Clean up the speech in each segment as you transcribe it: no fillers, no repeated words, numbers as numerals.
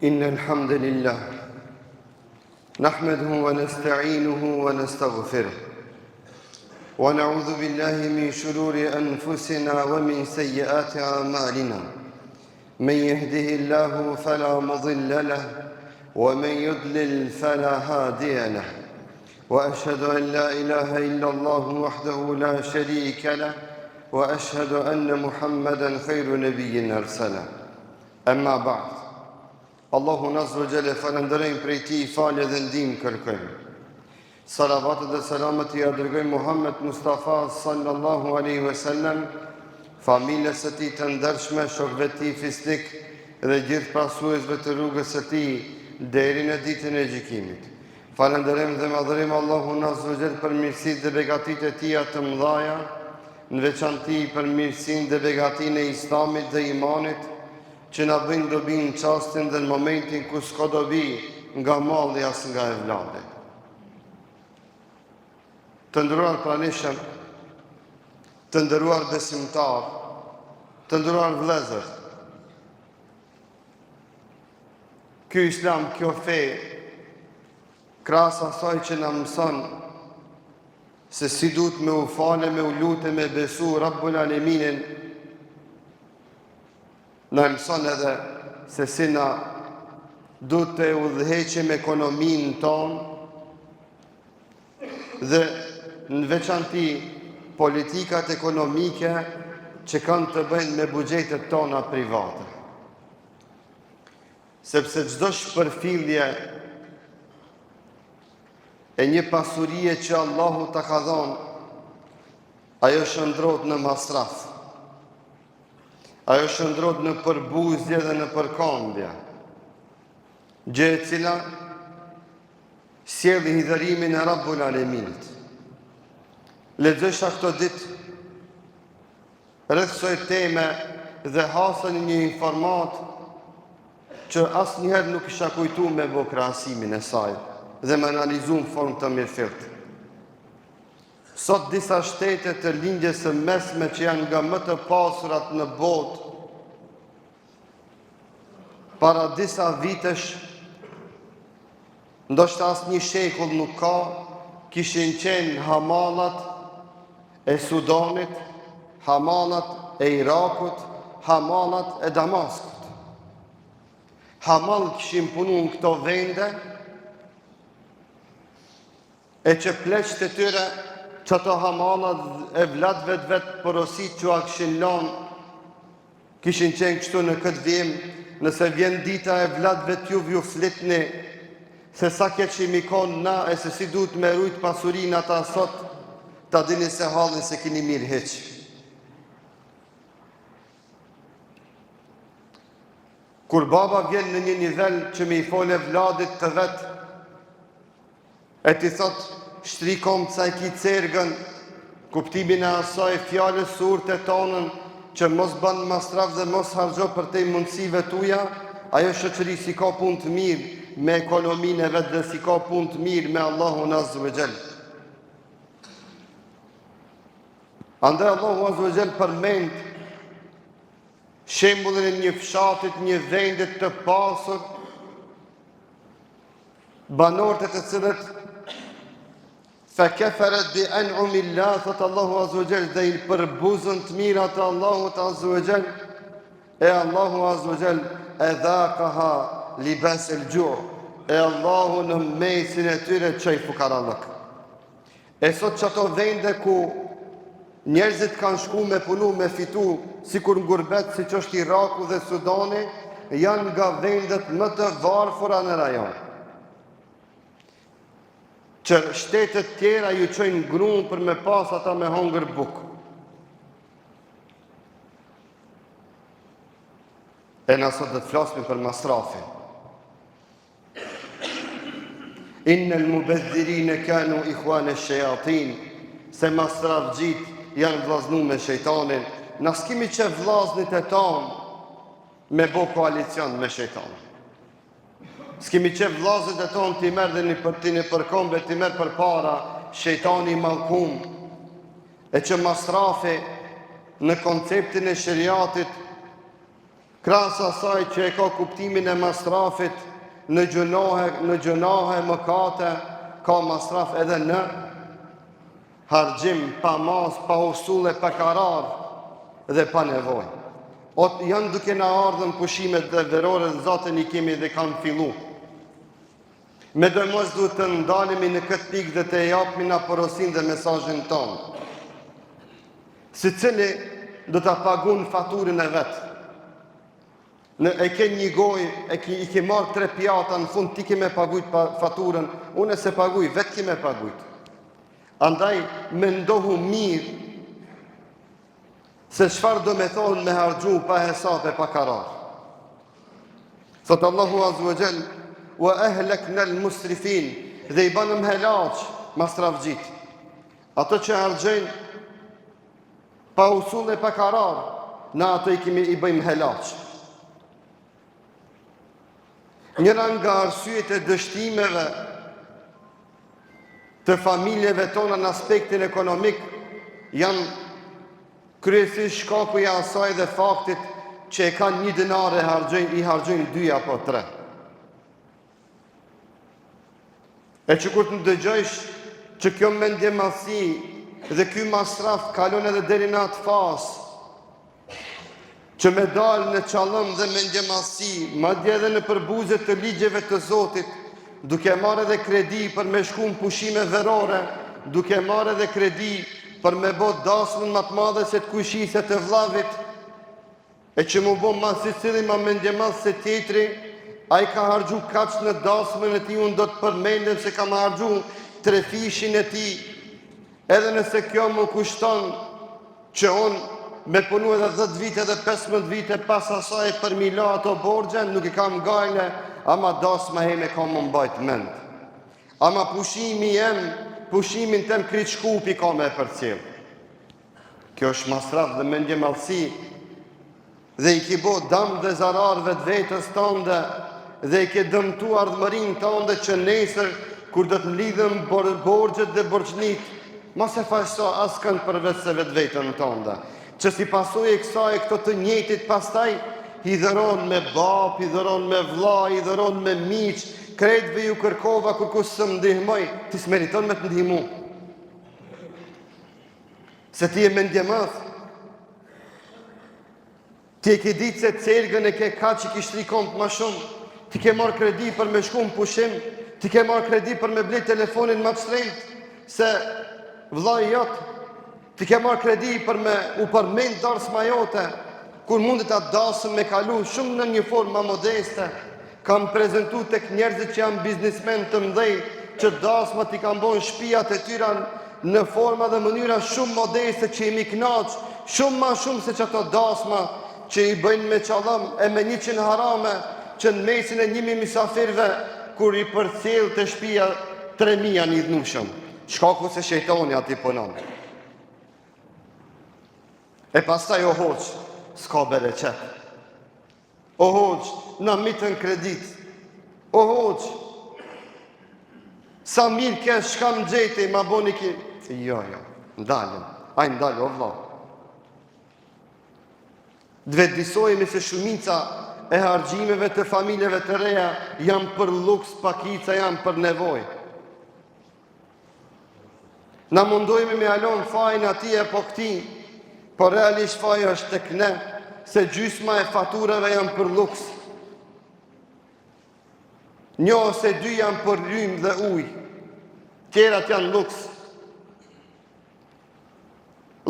إن الحمد لله نحمده ونستعينه ونستغفره ونعوذ بالله من شرور أنفسنا ومن سيئات أعمالنا من يهده الله فلا مضل له ومن يضلل فلا هادي له وأشهد أن لا إله إلا الله وحده لا شريك له وأشهد أن محمدا خير نبي أرسله أما بعد Allahu Azza wa Jalla falenderojmë prej tij falje dhe ndihmë kërkojmë. Salavatet dhe selamet i dërgojmë Muhammed Mustafa sallallahu alaihi wasallam, familjes së tij të ndershme, shokëve të tij fisnik dhe gjithë pasuesve të rrugës së tij deri në ditën e gjykimit. Falenderojmë dhe madhërim Allahun Azza wa Jalla për mirësitë dhe begatitë e tij të mëdha, në veçantë për mirësinë dhe begatinë e Islamit dhe imanit, që na bëjnë dobi në çastin dhe në momentin ku s'ka dobi nga malli as nga evladi. Të nderuar pranishëm, të nderuar besimtar, të nderuar vëllezër, ky Islam, kjo fe, krahas asaj që na mëson se si duhet me u falë, me u lutë, me besu Rabbul Aleminin, na mëson edhe se si na duhet të udhëheqim ekonominë tonë dhe në veçanti politikat ekonomike që kanë të bëjnë me buxhetet tona private. Sepse çdo shpërfillje e një pasurie që Allahu ta ka dhënë, ajo shndrohet në masraf. Ajo shndrohet në përbuzje dhe në përkëmbje, gjë e cila sjell hidhërimin e Rabbul Aleminit. Lexoja këto ditë rreth kësaj teme dhe hasën një informat që asnjëherë nuk isha kujtuar me krahasimin e saj dhe më analizuar në formë të mirëfillt. Sot disa shtete të lindjes së mesme që janë nga më të pasurat në botë, para disa vitesh, ndoshta as një shekull nuk ka, kishin qenë Hamalat e Sudanit, Hamalat e Irakut, Hamalat e Damaskut. Hamal kishin punu në këto vende, e që pleqët e tyre, që ato Hamalat e vladve të vetë porosit që a këshin lanë, kishin qenë kështu në këtë vim, nëse vjen dita e vladve t'juve ju flitni, se sa keqim i konë na e se si duhet me rujt pasurin ata sot, ta dini se halin se kini mirë heq. Kur baba vjen në një nivel që me i fole vladit të vetë, e ti thot, shtrikom të saj ki cergën, kuptimin e asaj fjallës urte tonën, që mos banë masraf dhe mos hargjo për te mundësive tuja, ajo shoqëri si ka pun të mirë me ekonominë e vetë dhe si ka pun të mirë me Allahun Azza wa Jall. Andaj Allahu Azza wa Jall përmend shembullin e një fshatit, një vendit të pasur, banorët e të cilët فَكَفَرَتْ بِأَنْعُمِ اللَّهِ, thëtë Allahu Azza wa Jall, dhe i përbuzën të mirat të Allahut Azza wa Jall, e Allahu Azza wa Jall e dhaqaha libas el-ju', e Allahu në mesin e tyre çaj fukarallëk. E sot që ato vende ku njerëzit kanë shku me punu, me fitu, si kur në gurbet, si që është Iraku dhe Sudani, janë nga vendet më të varfura në rajon. Që shtetet tjera ju qojnë grunë për me pas ata me hongër bukë. E nësot dhe të flasmi për masrafin. Innel mubedhirine kanu ikhwane shayatin, se masraf gjit janë vlaznu me shejtanin. Na s'kimi që vlaznit e tonë me bo koalicion me shejtanin. S'kemi që vlazët e tonë t'i merë dhe një për t'i një përkombe, t'i merë për para shejtani malkum, e që masrafi në konceptin e shëriatit krahas asaj që e ka kuptimin e masrafit në gjunahe, mëkate, ka masraf edhe në harxhim, pa mas, pa usulle, pa karar dhe pa nevojë. Janë duke na ardhur pushimet dhe verore dhe Zotën i kemi dhe kanë fillu. Me dërmos duhet të ndalemi në këtë pikë dhe të japmi na porosin dhe mesazhin tonë. Secili do ta pagun faturën e vet. E ke një gojë, i ke marrë 3 pjata, në fund ti ke me pagujt faturën, unë se paguj, vetë ke me pagujt. Andaj mendohu mirë se çfarë do me thonë me harxhu pa hesab e pa karar. Thot Allahu Azza wa Jall: "Wa ahlakna al-musrifin", dhe i banëm helaç masrafxhit. Ato që harxhojnë pa usull e pa karar, na ato i bëjmë helaç. Njëra nga arsyet e dështimeve të familjeve tona në aspektin ekonomik janë kryesisht shkakuja asaj dhe faktit që e kanë 1 dinar i harxojnë 2 apo 3. E që kur të ndëgjojsh që kjo mendjemasi dhe ky masraf kalon edhe deri në atë fazë që me dalë në çalëm dhe mendjemasi, madje edhe në përbuzet të ligjeve të Zotit, duke marrë edhe kredi për me shku në pushime verore, duke marrë edhe kredi për me bot dasmën më të madhe se të kushise të vllavit, e që mu bo ma si cili ma mendjemas se tjetri, a i ka harxhu kaq në dasmën e ti, unë do të përmendem se ka ma harxhu 3 fishin e ti, edhe nëse kjo më kushton që unë me punu edhe 10 vite dhe 15 vite pas asaj për mila ato borxhen, nuk i kam gajle, ama dasma heme ka më mbajt mend. Ama pushimin tem krit shkupi ka me përcjell. Kjo është masraf dhe mendjemallësi, dhe i ki bo dëm dhe zarar vetvetes tënde, dhe i ke dëmtu ardhmërinë tënde që nesër kur do të mlidhen borxhet dhe borxhnit, mos e fajso askën përveç se vetveten tënde. Që si pasojë e kësaj këto të njëjtit pastaj i dhëron me bab, i dhëron me vlla, i dhëron me miq, krejtve ju kërkova kur kush së ndihmoj, ti s'meriton me të ndihmu. Se ti e mendjemath. Ti e ke ditë se celgën e ke ka që ki shtrikon më shumë, ti ke marrë kredi për me shku në pushim, ti ke marrë kredi për me blit telefonin më të shtrenjtë, se vlla i jotë, ti ke marrë kredi për me u përmend darsma jote, kur mundet atë dasëm me kalu shumë në një formë më modeste. Kam prezentu tek njerëzit që janë biznismen të mdhej, që dasma ti kanë bën shtëpiat e tyra në forma dhe mënyra shumë modeste që i miknaq, shumë ma shumë se që ato dasma që i bëjnë me çalëm e me 100 harame, që në mesin e 1000 misafirve, kur i përcjell të shtëpia 3000 janë i dhnushëm. Shkaku se shejtani aty punon. E pastaj o hoq, s'ka bereqet. O hoq, na mitën kredit. O hoq, sa mirë ke shkam gjeti, ma boni ki... Jo, ndalëm, ndalë, o vlla. Dvedisojemi se shumica e harxhimeve të familjeve të reja janë për luks, pakica janë për nevojë. Na mundojme me alon fajnë ati e po këti, por realisht faja është tek ne, se gjysma e faturave janë për luks. 1 ose 2 janë për rrymë dhe ujë, tjerat janë luks.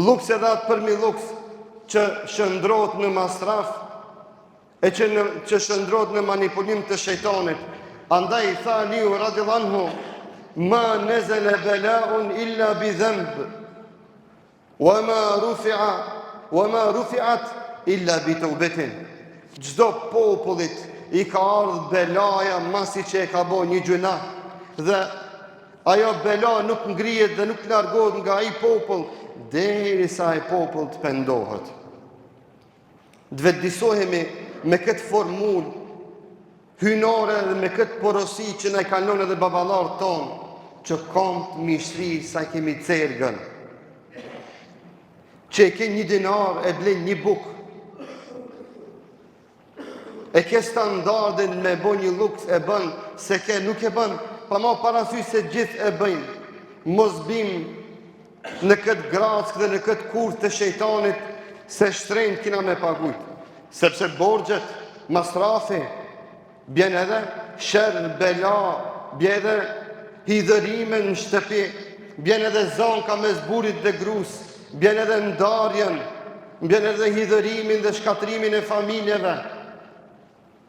Luks edhe atë përmi luks që shëndrot në masraf, e që shëndrot në manipulim të shejtanit. Andaj i tha Aliu radhiyallahu anhu, ma nezele belaun illa bi dhanb, wa ma rufi'at illa bi taubatin. Çdo popullit i ka ardhur belaja masi që e ka bo një gjuna, dhe ajo bela nuk ngrihet dhe nuk largohet nga ai popull derisa ai popull të pendohet. Dvedisohemi me këtë formul hynore dhe me këtë porosi që ne kalon edhe baballarët tonë, që kam të mishtri sa kemi cergën, që e ke 1 dinar e blen 1 buk, e ke standardin me bo një luks e bën, se ke nuk e bën, pa ma parasysh se gjithë e bëjnë. Mos bim në këtë grack dhe në këtë kurth të shejtanit se shtrenjt kina me pagujt. Sepse borxhet, masrafi, bjen edhe sherr, bela, bjen edhe hidhërime në shtëpi, bjen edhe zonka mes burrit dhe grus, bjen edhe ndarjen, bjen edhe hidhërimin dhe shkatrimin e familjeve.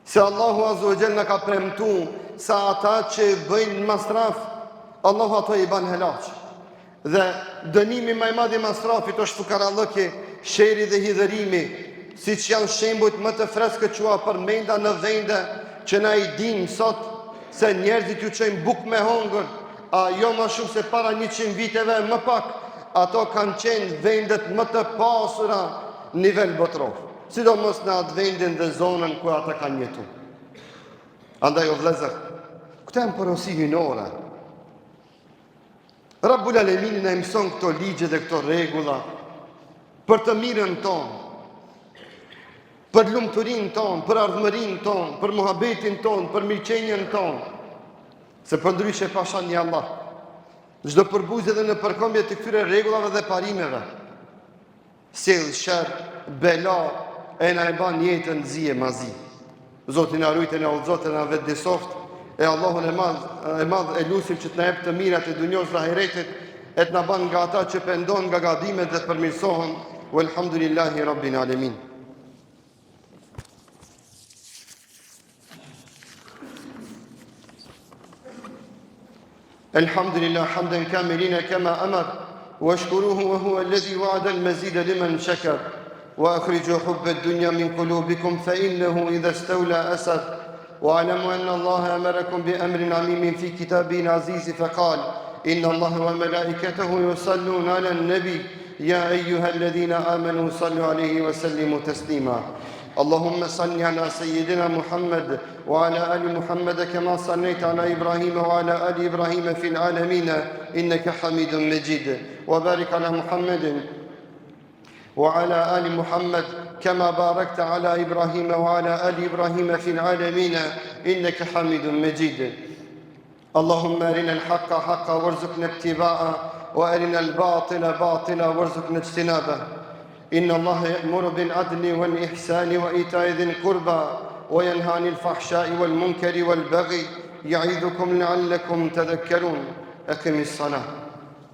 Se Allahu Azza wa Jalla ka premtu sa ata që bëjnë masraf, Allahu ato i ban helaq. Dhe dënimi më i madh i masrafit është fukarallëki, sheri dhe hidhërimi, siç janë shembujt më të freskët që përmenda në vende që na i dim sot se njerëzit ju çojnë bukë me hongër, a jo më shumë se para 100 viteve më pak, ato kanë qenë vendet më të pasura nivel botror, sidomos në atë vendin dhe zonën ku ata kanë jetu. Andaj o vëllezër, këto janë porosi hyjnore. Rabbul Alemin na mëson këto ligje dhe këto rregulla për të mirën tonë, për lumturinë tonë, për ardhmërinë tonë, për muhabetin tonë, për mirëqenien tonë. Se përndryshe pasha një Allah, çdo përbuzje dhe në përkombje të këtyre rregullave dhe parimeve, sjell sherr, bela, e na e ban jetën zije mazi. Zoti na rujtë, na udhëzot, na vetë disoft, e Allahun e madh e lutim që të na jep të mirat e dunjos dhe ahiretit, e të na ban nga ata që pendon nga gabimet dhe përmirësohen. Walhamdulillahi rabbil alamin. الحمد لله حمدا كاملين كما أمر واشكروه وهو الذي وعد المزيد لمن شكر وأخرجوا حب الدنيا من قلوبكم فإنه إذا استولى أسر واعلموا أن الله أمركم بأمر عميم في كتابه العزيز فقال إن الله وملائكته يصلون على النبي يا أيها الذين آمنوا صلوا عليه وسلموا تسليما اللهم صل على سيدنا محمد وعلى آل محمد كما صليت على إبراهيم وعلى آل إبراهيم في العالمين إنك حميد مجيد وبارك على محمد وعلى آل محمد كما باركت على إبراهيم وعلى آل إبراهيم في العالمين إنك حميد مجيد اللهم أرنا الحق حقا وارزقنا اتباعه وأرنا الباطل باطلا وارزقنا اجتنابه إن الله يأمر بالعدل والإحسان وإيتاء ذي القربى وينهى عن الفحشاء والمنكر والبغي يعظكم لعلكم تذكرون أقم الصلاة